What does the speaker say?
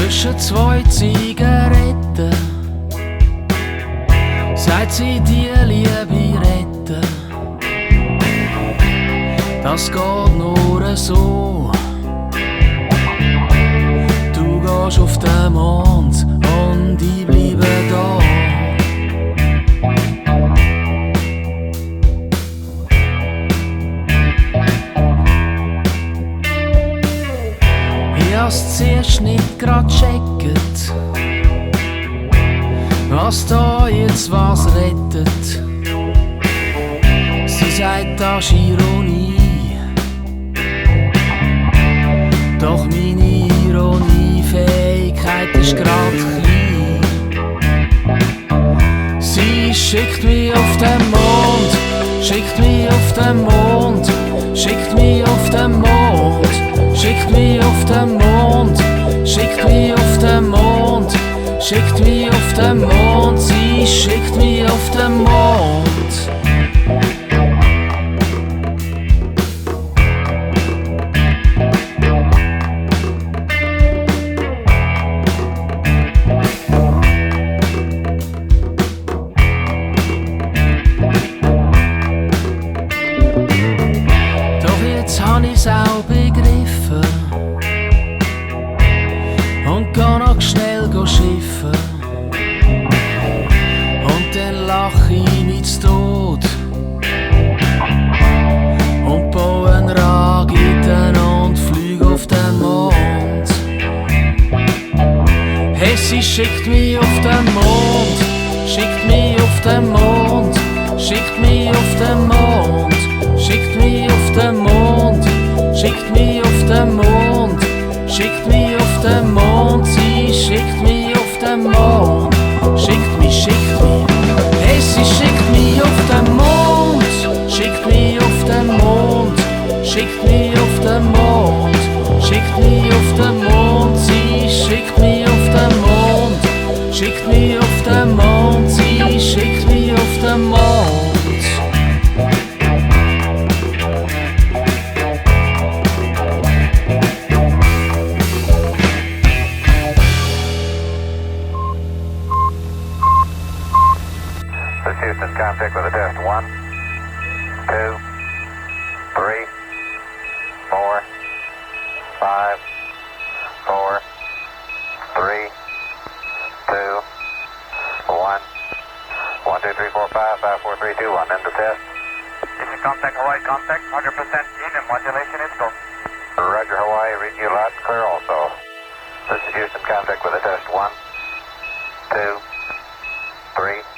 Zwischen zwei Zigaretten sagt sie die Liebe retten. Das geht nur so. Du gehst auf den Mond und ich bleibe da. Ich hab's zuerst nicht grad checkt, was da jetzt was rettet. Sie sagt, das ist Ironie, doch meine Ironiefähigkeit ist grad klein. Sie schickt mich auf den Mond, schickt mich auf den Mond, schickt mich auf den Mond, schickt mich auf den Mond, schickt mich auf den Mond, schickt mich auf den Mond, sie schickt mich auf den Mond. Auch begriffen und kann noch schnell schiffen. Und dann lach ich mich zu Tod und baue einen Raketen und flieg auf den Mond. Hey, sie schickt mich auf den Mond, schickt mich auf den Mond, schickt mich auf den Mond, schickt mich auf den Mond, schickt mich auf den Mond, schickt mich auf den Mond, sie schickt mich auf den Mond, schickt mich, hey, sie schickt mich auf den Mond, schickt mich auf den Mond, schickt mich auf den Mond, schickt mich auf den Mond, sie schickt mich auf den Mond, schickt mich auf den Mond, sie schickt mich auf den Mond. Contact with a test. 1, 2, 3, 4, 5, 4, 3, 2, 1, 1, 2, 3, 4, 5, 5, 4, 3, 2, 1. End the test. This is contact Hawaii contact, 100% in and modulation is go. Roger Hawaii, reading you loud and clear also. This is Houston contact with a test. 1, 2, 3.